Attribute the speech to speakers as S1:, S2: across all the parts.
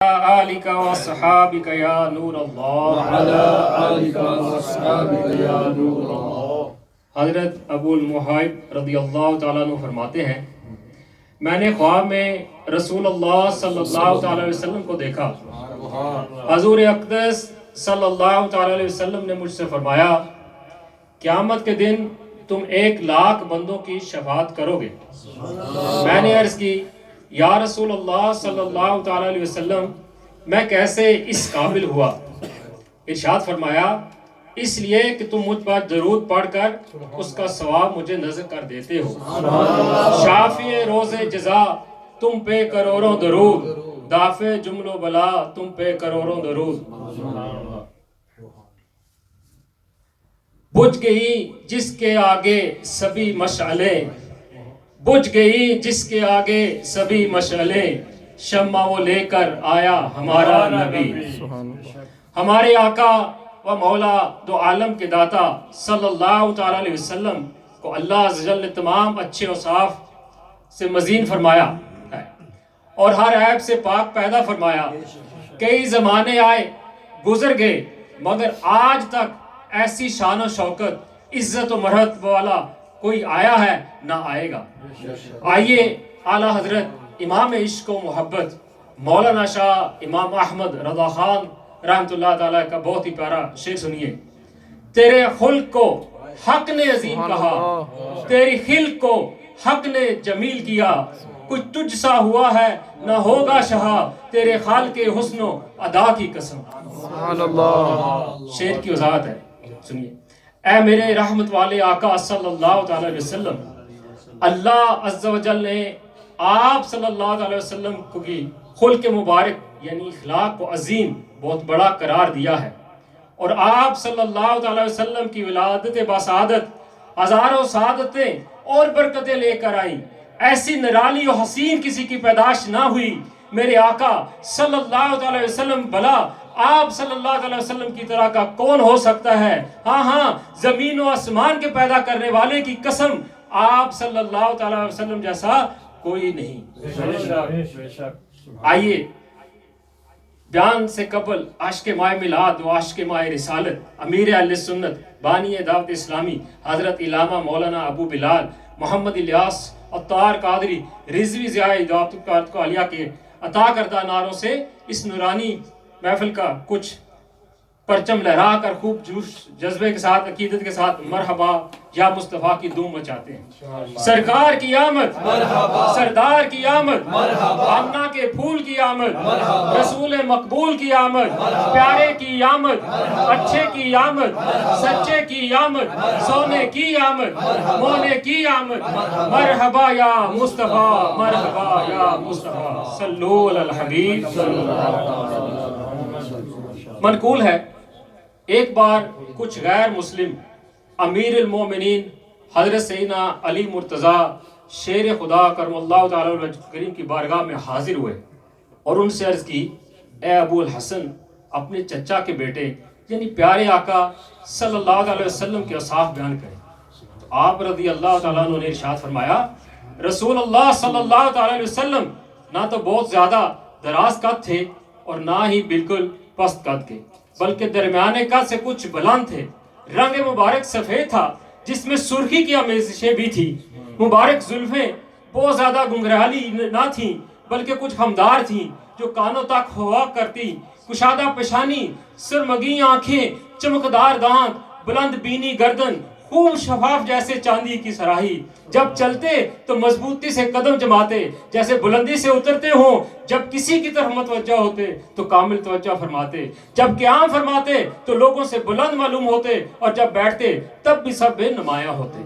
S1: آلك وصحابك يا نور اللہ
S2: وعلى آلك وأصحابك يا نور الله.
S1: حضرت ابو المحیب رضی اللہ تعالیٰ عنہ فرماتے ہیں، میں نے خواب میں رسول اللہ صلی اللہ تعالیٰ علیہ وسلم کو دیکھا۔ حضور اقدس صلی اللہ تعالیٰ علیہ وسلم نے مجھ سے فرمایا، قیامت کے دن تم 1,00,000 بندوں کی شفاعت کرو گے۔ میں نے عرض کی، یا رسول اللہ صلی اللہ تعالیٰ علیہ وسلم، میں کیسے اس قابل ہوا؟ ارشاد فرمایا، اس لیے کہ تم مجھ پر درود پڑھ کر اس کا ثواب مجھے نذر کر دیتے ہو۔ شافی روز جزا تم پہ کروڑوں درود، دافع جمل و بلا تم پہ کروڑوں درود۔ بجھ گئی جس کے آگے سبھی مشعلیں، بجھ گئی جس کے آگے سبھی مشعلیں، شمع وہ لے کر آیا ہمارا نبی۔ ہمارے آقا و مولا دو عالم کے داتا صلی اللہ تعالیٰ علیہ وسلم کو اللہ عز و جل نے تمام اچھے اوصاف سے مزین فرمایا ہے اور ہر عیب سے پاک پیدا فرمایا۔ کئی زمانے آئے گزر گئے، مگر آج تک ایسی شان و شوکت، عزت و مرتبہ والا کوئی آیا ہے نہ آئے گا۔ آئیے اعلیٰ حضرت امام عشق و محبت مولانا شاہ امام احمد رضا خان رحمۃ اللہ تعالیٰ کا بہت ہی پیارا شعر سنیے۔ تیرے خلق کو حق نے عظیم کہا، تیری خلق کو حق نے جمیل کیا، کچھ تجھ سا ہوا ہے نہ ہوگا شہا، تیرے خالق حسن و ادا کی قسم۔ شعر کی وضاحت ہے، سنیے۔ اے میرے رحمت والے آقا صلی اللہ تعالی علیہ وسلم، اللہ عز و جل نے آپ صلی اللہ علیہ وسلم کو کی خلق مبارک یعنی اخلاق کو عظیم بہت بڑا قرار دیا ہے، اور آپ صلی اللہ علیہ وسلم کی ولادت باسعادت ہزاروں سعادتیں اور برکتیں لے کر آئیں۔ ایسی نرالی و حسین کسی کی پیدائش نہ ہوئی میرے آقا صلی اللہ علیہ وسلم، بھلا آپ صلی اللہ علیہ وسلم کی طرح کا کون ہو سکتا ہے؟ ہاں زمین و آسمان کے پیدا کرنے والے کی قسم، آپ صلی اللہ علیہ وسلم جیسا کوئی نہیں۔ آئیے بیان سے قبل عاشق ماہ میلاد و عاشق ماہ رسالت امیر اہل سنت بانی دعوت اسلامی حضرت علامہ مولانا ابو بلال محمد الیاس عطار قادری رضوی ضیاء دعوت کو عالیہ کے عطا کردہ نعروں سے اس نورانی محفل کا کچھ پرچم لہرا کر خوب جوش جذبے کے ساتھ عقیدت کے ساتھ مرحبا یا مصطفیٰ کی دھوم مچاتے ہیں۔ سرکار کی آمد، سردار کی آمد، آمنہ کے پھول کی آمد، رسول مقبول کی آمد، پیارے کی آمد، اچھے کی آمد، سچے کی آمد، سونے کی آمد، مونے کی آمد، مرحبا یا مصطفیٰ، مرحبا یا مصطفیٰ، صلو علی الحبیب۔ منقول ہے، ایک بار کچھ غیر مسلم امیر المومنین حضرت سیدنا علی مرتضیٰ شیر خدا کرم اللہ تعالیٰ وجہ کریم کی بارگاہ میں حاضر ہوئے اور ان سے عرض کی، اے ابو الحسن، اپنے چچا کے بیٹے یعنی پیارے آقا صلی اللہ علیہ وسلم کے اوصاف بیان کریں۔ آپ رضی اللہ تعالیٰ عنہ نے ارشاد فرمایا، رسول اللہ صلی اللہ تعالیٰ علیہ وسلم نہ تو بہت زیادہ دراز قد تھے اور نہ ہی بالکل پست قد کے، بلکہ درمیانے قد سے کچھ بلند تھے۔ رنگ مبارک سفید تھا جس میں سرخی کی آمیزشیں بھی تھی۔ مبارک زلفیں بہت زیادہ گنگرالی نہ تھیں بلکہ کچھ خمدار تھیں جو کانوں تک ہوا کرتی۔ کشادہ پیشانی، سرمگی آنکھیں، چمکدار دانت، بلند بینی گردن، خوب شفاف جیسے چاندی کی سراہی۔ جب چلتے تو مضبوطی سے قدم جماتے جیسے بلندی سے اترتے ہوں۔ جب کسی کی طرف متوجہ ہوتے تو کامل توجہ فرماتے، جب قیام فرماتے تو لوگوں سے بلند معلوم ہوتے، اور جب بیٹھتے تب بھی سب بے نمایاں ہوتے۔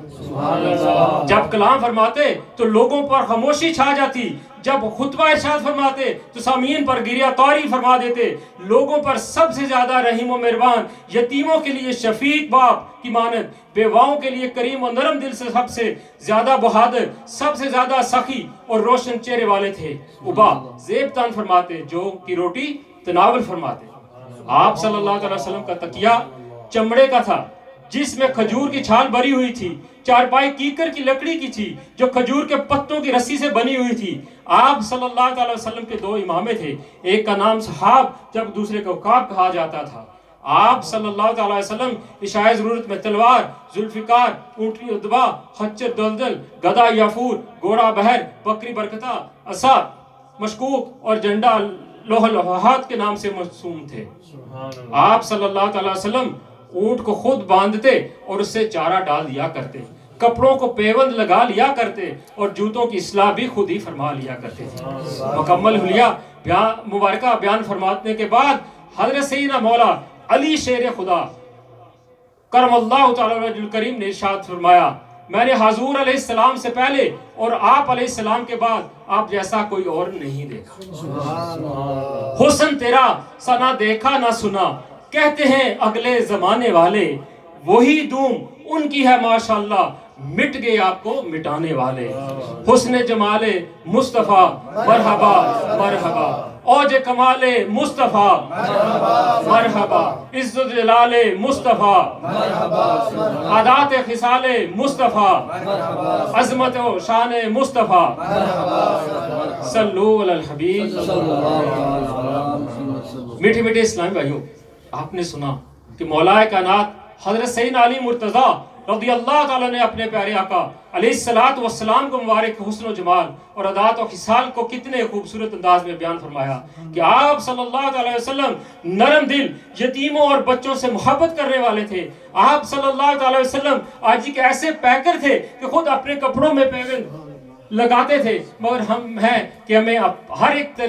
S1: جب کلام فرماتے تو لوگوں پر خاموشی چھا جاتی، جب خطبہ ارشاد فرماتے تو سامعین پر گریہ طاری فرما دیتے۔ لوگوں پر سب سے زیادہ رحیم و مہربان، یتیموں کے لیے شفیق باپ کی مانند، بیواؤں کے لیے کریم و نرم دل سے سب سے زیادہ بہادر، سب سے زیادہ سخی اور روشن چہرے والے تھے۔ ابا زیب تن فرماتے، جو کی روٹی تناول فرماتے۔ آپ صلی اللہ علیہ وسلم کا تکیہ چمڑے کا تھا، جس میں کھجور کی چھال بری ہوئی تھی، چارپائی کیکر کی لکڑی کی تھی جو کھجور کے پتوں کی رسی سے بنی ہوئی تھی۔ آپ صلی اللہ علیہ وسلم کے 2 امامے تھے، ایک کا نام صحاب جب دوسرے کو عقاب کہا جاتا تھا۔ آپ صلی اللہ علیہ وسلم عشاء ضرورت میں تلوار، ذوالفقار، اونٹنی ادبا، خچر دلدل، گدا یافور، گھوڑا بہر، بکری برکتہ، عصا مشکوک اور جنڈا لوح الوحات کے نام سے مرسوم تھے۔ آپ صلی اللہ علیہ وسلم اونٹ کو خود باندھتے اور اس سے چارہ ڈال دیا کرتے، کپڑوں کو پیوند لگا لیا کرتے اور جوتوں کی اصلاح بھی خود ہی فرما لیا کرتے تھے۔ مکمل حلیہ مبارکہ بیان فرمانے کے بعد حضرت سیدنا مولا علی شیر خدا کرم اللہ تعالی وجہ الکریم نے ارشاد فرمایا، میں نے حضور علیہ السلام سے پہلے اور آپ علیہ السلام کے بعد آپ جیسا کوئی اور نہیں دیکھا۔ حسن تیرا سا نہ دیکھا نہ سنا، کہتے ہیں اگلے زمانے والے، وہی دوم ان کی ہے ماشاءاللہ، مٹ گئے آپ کو مٹانے والے۔ حسن جمال مصطفیٰ مرحبا مرحبا، اوج کمال مصطفیٰ مرحبا، عزت جلال مصطفیٰ مرحبا، عادات خصال مصطفیٰ عظمت و شان مصطفیٰ مرحبا، صلو علی الحبیب۔ میٹھے میٹھے اسلامی بھائیوں، آپ نے سنا کہ مولا کائنات حضرت سیدنا علی مرتضیٰ رضی اللہ تعالیٰ نے اپنے پیارے آقا علیہ السلام کو مبارک حسن و جمال اور عادات و خصال کو کتنے خوبصورت انداز میں بیان فرمایا کہ آپ صلی اللہ علیہ وسلم نرم دل، یتیموں اور بچوں سے محبت کرنے والے تھے۔ آپ صلی اللہ علیہ وسلم آج کے ایسے پیکر تھے کہ خود اپنے کپڑوں میں پیوند لگاتے تھے، مگر ہم ہیں کہ ہمیں ہر ایک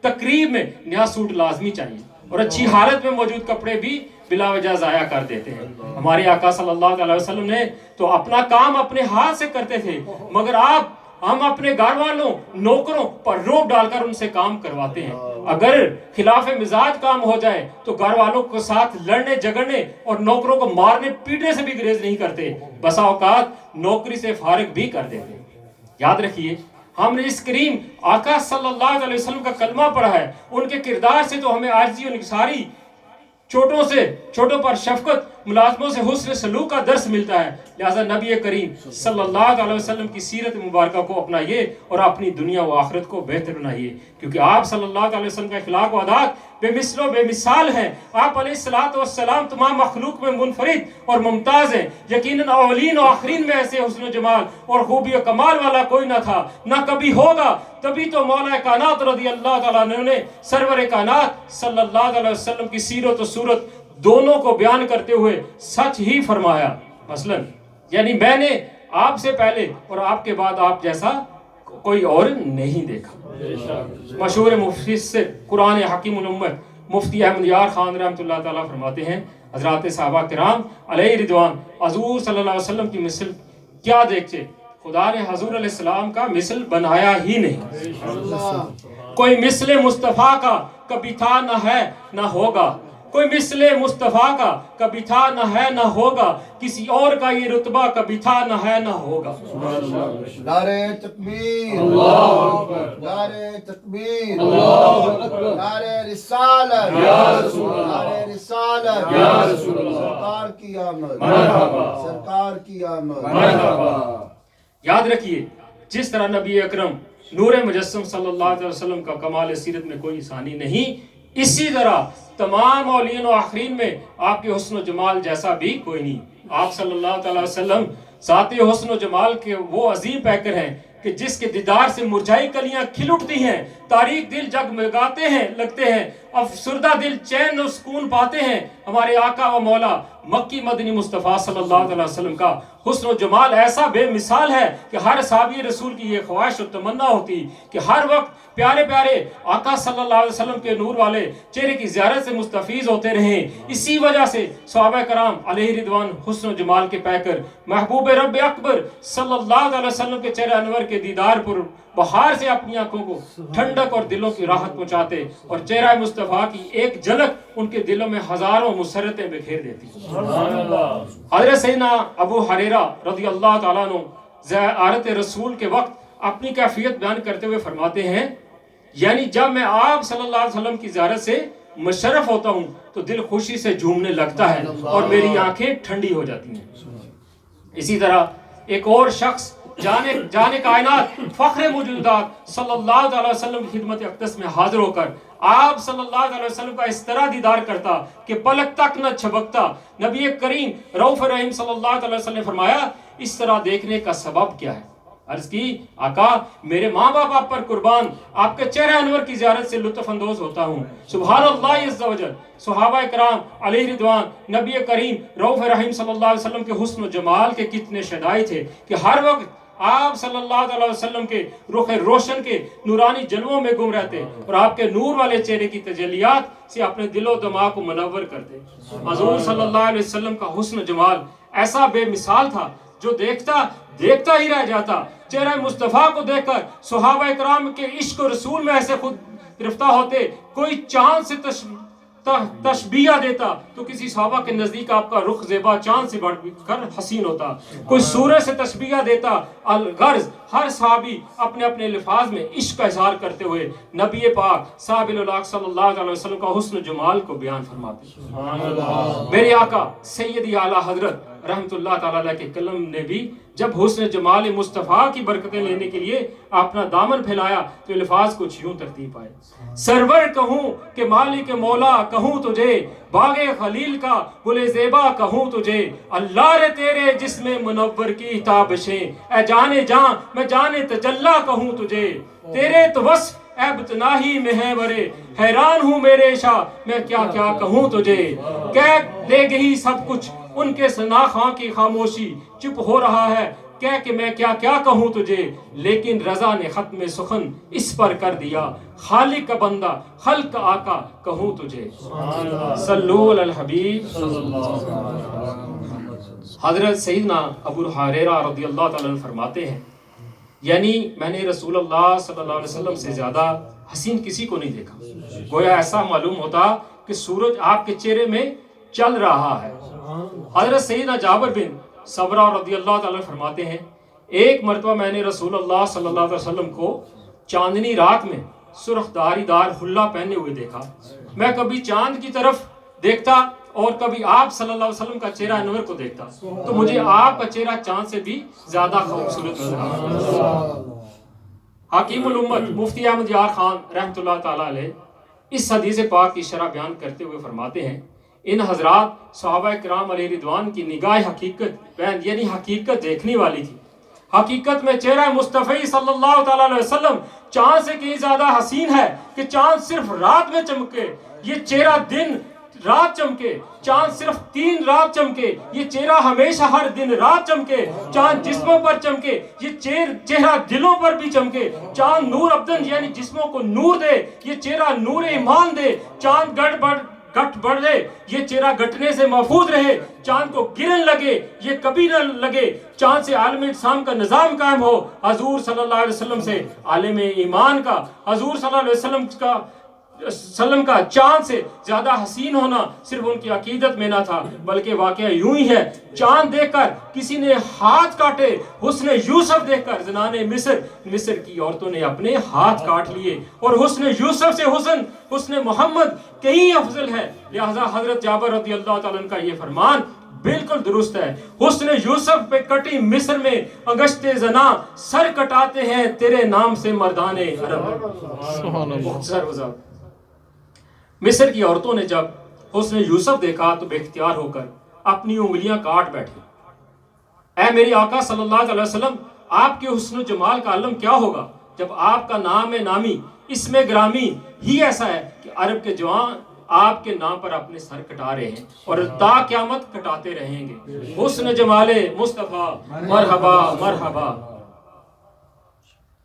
S1: تقریب میں نیا سوٹ لازمی چاہیے اور اچھی حالت میں موجود کپڑے بھی بلا وجہ ضائع کر دیتے ہیں۔ ہمارے آقا صلی اللہ علیہ وسلم نے تو اپنا کام اپنے ہاتھ سے کرتے تھے، مگر ہم اپنے گھر والوں، نوکروں پر روب ڈال کر ان سے کام کرواتے ہیں۔ اگر خلاف مزاج کام ہو جائے تو گھر والوں کے ساتھ لڑنے جھگڑنے اور نوکروں کو مارنے پیٹنے سے بھی گریز نہیں کرتے، بسا اوقات نوکری سے فارغ بھی کر دیتے۔ یاد رکھیے، ہم نے اس کریم آقا صلی اللہ علیہ وسلم کا کلمہ پڑھا ہے، ان کے کردار سے تو ہمیں عاجزی و انکساری، چھوٹوں پر شفقت، ملازموں سے حسن سلوک کا درس ملتا ہے۔ لہذا نبی کریم صلی اللہ علیہ وسلم کی سیرت مبارکہ کو اپنائیے اور اپنی دنیا و آخرت کو بہتر بنائیے، کیونکہ آپ صلی اللہ علیہ وسلم کا اخلاق و عادات بے مثل و بے مثال ہیں۔ آپ علیہ السلام تمام مخلوق میں منفرد اور ممتاز ہیں۔ یقیناً اولین و آخرین میں ایسے حسن و جمال اور خوبی و کمال والا کوئی نہ تھا، نہ کبھی ہوگا۔ تبھی تو مولا کائنات رضی اللہ تعالیٰ عنہ نے سرور کائنات صلی اللہ علیہ وسلم کی سیرت و صورت دونوں کو بیان کرتے ہوئے سچ ہی فرمایا۔ مثلاً یعنی میں نے آپ سے پہلے اور آپ کے بعد آپ جیسا کوئی اور نہیں دیکھا۔ مشہور مفسر قرآن حکیم الامت مفتی احمد یار خان رحمۃ اللہ تعالیٰ فرماتے ہیں، حضرات صحابہ کرام علیہ رضوان حضور صلی اللہ علیہ وسلم کی مثل کیا دیکھتے، خدا نے حضور علیہ السلام کا مثل بنایا ہی نہیں۔ کوئی مثل مصطفیٰ کا کبھی تھا نہ ہے نہ ہوگا، کوئی مثل مصطفیٰ کا کبھی تھا نہ ہے نہ ہوگا، کسی اور کا یہ رتبہ کبھی تھا نہ ہے نہ ہوگا۔
S2: نعرہ تکبیر، اللہ اکبر، نعرہ تکبیر، اللہ اکبر، نعرہ رسالت، یا رسول اللہ، نعرہ رسالت، یا رسول اللہ، سرکار کی آمد، مرحبا، سرکار کی آمد، مرحبا۔
S1: یاد رکھیے، جس طرح نبی اکرم نور مجسم صلی اللہ علیہ وسلم کا کمال سیرت میں کوئی ثانی نہیں، اسی طرح تمام اولین و آخرین میں آپ کے حسن و جمال جیسا بھی کوئی نہیں۔ آپ صلی اللہ علیہ وسلم ذات حسن و جمال کے وہ عظیم پیکر ہیں کہ جس کے دیدار سے مرجھائی کلیاں کھل اٹھتی ہیں، تاریک دل جگمگاتے ہیں، لگتے ہیں، افسردہ دل چین و سکون پاتے ہیں۔ ہمارے آقا و مولا مکی مدنی مصطفیٰ صلی اللہ علیہ وسلم کا حسن و جمال ایسا بے مثال ہے کہ ہر صحابی رسول کی یہ خواہش و تمنا ہوتی کہ ہر وقت پیارے پیارے آقا صلی اللہ علیہ وسلم کے نور والے چہرے کی زیارت سے مستفیض ہوتے رہیں۔ اسی وجہ سے صحابہ کرام علیہ رضوان حسن و جمال کے پیکر محبوب رب اکبر صلی اللہ علیہ وسلم کے چہرے انور کے دیدار پر بہار سے اپنی آنکھوں کو ٹھنڈک اور دلوں کی راحت پہنچاتے اور چہرہ مصطفیٰ کی ایک جھلک ان کے دلوں میں ہزاروں مسرتیں بکھیر دیتی۔ حضرت سیدنا ابو ہریرہ رضی اللہ تعالیٰ عنہ زیارت رسول کے وقت اپنی کیفیت بیان کرتے ہوئے فرماتے ہیں، یعنی جب میں آپ صلی اللہ علیہ وسلم کی زیارت سے مشرف ہوتا ہوں تو دل خوشی سے جھومنے لگتا ہے اور میری آنکھیں ٹھنڈی ہو جاتی ہیں۔ اسی طرح ایک اور شخص جانے کائنات فخر موجودات صلی اللہ علیہ وسلم کی خدمت اقدس میں حاضر ہو کر آپ صلی اللہ علیہ وسلم کا اس طرح دیدار کرتا کہ پلک تک نہ چھپکتا۔ نبی کریم رؤوف رحیم صلی اللہ علیہ وسلم نے فرمایا اس طرح دیکھنے کا سبب کیا ہے؟ عرض کی آقا میرے ماں باپ آپ پر قربان، آپ کے چہرہ انور کی زیارت سے لطف اندوز ہوتا ہوں۔ سبحان اللہ عز و جل۔ صحابہ کرام علیہ رضوان نبی کریم رؤوف رحیم صلی اللہ علیہ وسلم کے حسن و جمال کے کتنے شدائی تھے کہ ہر وقت آپ صلی اللہ علیہ وسلم کے رخ روشن کے نورانی جلووں میں گم رہتے اور آپ کے نور والے چہرے کی تجلیات سے اپنے دل و دماغ کو منور کرتے۔ حضور صلی اللہ علیہ وسلم کا حسن و جمال ایسا بے مثال تھا جو دیکھتا ہی رہ جاتا۔ چہرہ مصطفیٰ کو دیکھ کر صحابہ کرام کے عشق و رسول میں ایسے خود گرفتار ہوتے، کوئی چاند سے تشبیہ دیتا تو کسی صحابہ کے نزدیک آپ کا رخ زیبا چاند سے بڑھ کر حسین ہوتا، کوئی سورج سے تشبیہ دیتا۔ الغرض ہر صحابی اپنے اپنے الفاظ میں عشق کا اظہار کرتے ہوئے نبی پاک صاحب الولاق صلی اللہ علیہ وسلم کا حسن و جمال کو بیان فرماتے۔ میرے آقا سیدی اعلیٰ حضرت رحمت اللہ تعالیٰ علیہ کے قلم نے بھی جب حسن جمال مصطفیٰ کی برکتیں لینے کے لیے اپنا دامن پھیلایا تو الفاظ کچھ یوں ترتیب پائے۔ سرور کہوں کہ مالک مولا کہوں تجھے، باغ خلیل کا گل زیبا کہوں تجھے، اللہ رے تیرے جسم منور کی تابشیں، اے جانے جاں میں جانے تجلا کہوں تجھے، تیرے تو وصف اے بتناہی میں ہے ورے، حیران ہوں میرے شاہ میں کیا کیا کہوں تجھے، کہہ دے گئی سب کچھ ان کے سناخواں کی خاموشی، چپ ہو رہا ہے کہہ کہ میں کیا کیا کہوں تجھے، لیکن رضا نے ختم سخن اس پر کر دیا، خالق کا بندہ خلق کا آقا کہوں تجھے۔ صلو علی الحبیب۔ حضرت سیدنا ابو ہریرہ رضی اللہ تعالیٰ عنہ فرماتے ہیں یعنی میں نے رسول اللہ صلی اللہ علیہ وسلم سے زیادہ حسین کسی کو نہیں دیکھا، گویا ایسا معلوم ہوتا کہ سورج آپ کے چہرے میں چل رہا ہے۔ حضرت سیدنا جابر بن سمرہ رضی اللہ تعالیٰ فرماتے ہیں ایک مرتبہ میں نے رسول اللہ صلی اللہ علیہ وسلم کو چاندنی رات میں سرخ داری دار حلہ پہنے ہوئے دیکھا۔ میں کبھی چاند کی طرف دیکھتا اور کبھی آپ صلی اللہ علیہ وسلم کا چہرہ انور کو دیکھتا تو مجھے آپ کا چہرہ چاند سے بھی زیادہ خوبصورت نظر آتا۔ حکیم الامت مفتی احمد یار خان رحمۃ اللہ تعالیٰ علیہ اس حدیث پاک کی شرح بیان کرتے ہوئے فرماتے ہیں ان حضرات صحابہ کرام علیہ رضوان کی نگاہ حقیقت یعنی حقیقت دیکھنے والی تھی۔ حقیقت میں چہرہ مصطفی صلی اللہ تعالیٰ علیہ وسلم چاند سے کہیں زیادہ حسین ہے کہ چاند صرف رات میں چمکے، یہ چہرہ دن رات چمکے، چاند صرف 3 رات چمکے، یہ چہرہ ہمیشہ ہر دن رات چمکے، چاند جسموں پر چمکے، یہ چہرہ دلوں پر بھی چمکے، چاند نور ابدن یعنی جسموں کو نور دے، یہ چہرہ نور ایمان دے، چاند گٹ بڑھے یہ چہرہ گٹنے سے محفوظ رہے، چاند کو گرن لگے یہ کبھی نہ لگے، چاند سے عالم اجسام کا نظام قائم ہو، حضور صلی اللہ علیہ وسلم سے عالم ایمان کا، حضور صلی اللہ علیہ وسلم کا چاند سے زیادہ حسین ہونا صرف ان کی عقیدت میں نہ تھا بلکہ واقعہ یوں ہی ہے۔ چاند دیکھ کر کسی نے ہاتھ کاٹے، حسن یوسف دیکھ کر زنان مصر کی عورتوں نے اپنے ہاتھ کاٹ لیے، اور حسن یوسف سے حسن محمد کہیں افضل ہے، لہذا حضرت جابر رضی اللہ تعالیٰ عنہ کا یہ فرمان بالکل درست ہے۔ حسن یوسف پہ کٹی مصر میں انگشت زنا، سر کٹاتے ہیں تیرے نام سے مردان عرب۔ مختصر وضاحت، مصر کی عورتوں نے جب حسن یوسف دیکھا تو بے اختیار ہو کر اپنی انگلیاں کاٹ بیٹھی۔ اے میری آقا صلی اللہ علیہ وسلم، آپ کے حسن و جمال کا علم کیا ہوگا جب آپ کا نام نامی اسم گرامی ہی ایسا ہے کہ عرب کے جوان آپ کے نام پر اپنے سر کٹا رہے ہیں اور تا قیامت کٹاتے رہیں گے۔ حسن جمال مصطفیٰ مرحبا مرحبا۔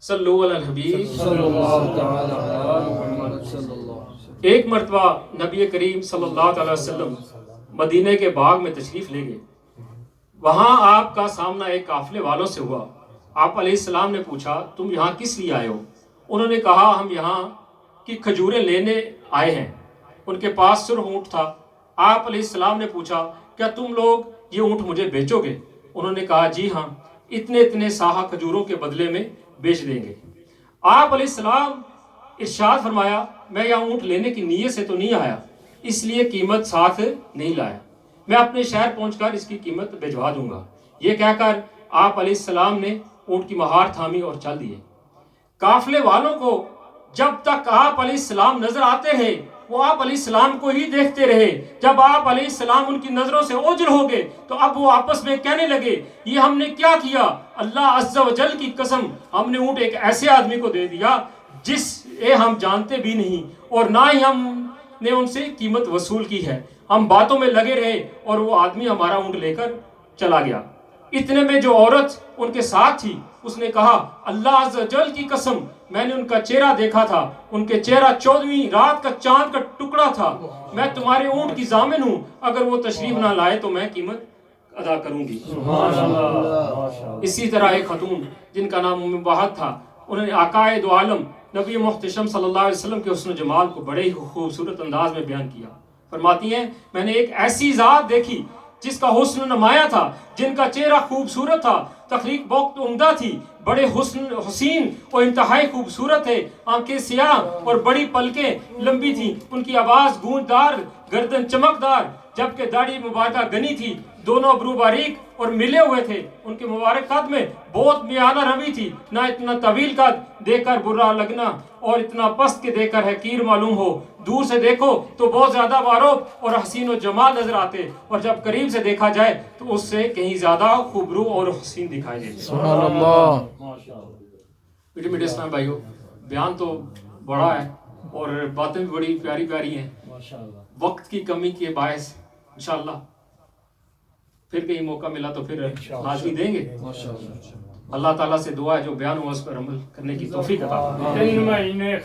S1: صلو علی الحبیب صلی اللہ تعالی۔ ایک مرتبہ نبی کریم صلی اللہ تعالی وسلم مدینے کے باغ میں تشریف لے گئے، وہاں آپ کا سامنا ایک قافلے والوں سے ہوا۔ آپ علیہ السلام نے پوچھا تم یہاں کس لیے آئے ہو؟ انہوں نے کہا ہم یہاں کی کھجوریں لینے آئے ہیں۔ ان کے پاس سرخ اونٹ تھا۔ آپ علیہ السلام نے پوچھا کیا تم لوگ یہ اونٹ مجھے بیچو گے؟ انہوں نے کہا جی ہاں، اتنے اتنے ساہا کھجوروں کے بدلے میں بیچ دیں گے۔ آپ علیہ السلام ارشاد فرمایا میں یہاں اونٹ لینے کی نیت سے تو نہیں آیا، اس لیے قیمت ساتھ نہیں لایا، میں اپنے شہر پہنچ کر اس کی قیمت بھجوا دوں گا۔ یہ کہہ کر آپ علیہ السلام نے اونٹ کی مہار تھامی اور چل دیے۔ قافلے والوں کو جب تک آپ علیہ السلام نظر آتے ہیں وہ آپ علیہ السلام کو ہی دیکھتے رہے۔ جب آپ علیہ السلام ان کی نظروں سے اوجھل ہو گئے تو اب وہ آپس میں کہنے لگے یہ ہم نے کیا کیا، اللہ عز و جل کی قسم ہم نے اونٹ ایک ایسے آدمی کو دے دیا جس ہم جانتے بھی نہیں اور نہ ہی ہم نے ان سے قیمت وصول کی ہے۔ ہم باتوں میں لگے رہے اور وہ آدمی ہمارا اونٹ لے کر چلا گیا۔ اتنے میں جو عورت ان کے ساتھ تھی اس نے کہا اللہ عز و جل کی قسم میں نے ان کا چہرہ دیکھا تھا، ان کے چہرہ 14ویں رات کا چاند کا ٹکڑا تھا، میں تمہارے اونٹ کی ضامن ہوں، اگر وہ تشریف نہ لائے تو میں قیمت ادا کروں گی۔ اسی طرح ایک خاتون جن کا نام ام بہت تھا، انہوں نے آقائے دو عالم نبی محتشم صلی اللہ علیہ وسلم کے حسن و جمال کو بڑے ہی خوبصورت انداز میں بیان کیا۔ فرماتی ہیں میں نے ایک ایسی ذات دیکھی جس کا حسن نمایاں تھا، جن کا چہرہ خوبصورت تھا، تخلیق بہت عمدہ تھی، بڑے حسین اور انتہائی خوبصورت ہے، آنکھیں سیاہ اور بڑی پلکیں لمبی تھیں، ان کی آواز گونجدار، گردن چمکدار، جبکہ داڑھی مبارکہ گنی تھی، دونوں ابرو باریک اور ملے ہوئے تھے، ان کے مبارک قد میں بہت میانہ روی تھی، نہ اتنا طویل قد دیکھ کر برا لگنا اور اتنا پست کے دیکھ کر حقیر معلوم ہو، دور سے دیکھو تو بہت زیادہ معروف اور حسین و جمال نظر آتے اور جب قریب سے دیکھا جائے تو اس سے کہیں زیادہ خوبرو اور حسین دکھائی دیتے۔
S2: سبحان اللہ۔
S1: میٹھے میٹھے اسلام بھائیو، بیان تو بڑا ہے اور باتیں بھی بڑی پیاری پیاری ہیں، وقت کی کمی کے باعث انشاءاللہ پھر کہیں موقع ملا تو پھر لازمی دیں گے۔ اللہ تعالیٰ سے دعا ہے جو بیان ہوا اس پر عمل کرنے کی توفیق عطا فرمائے۔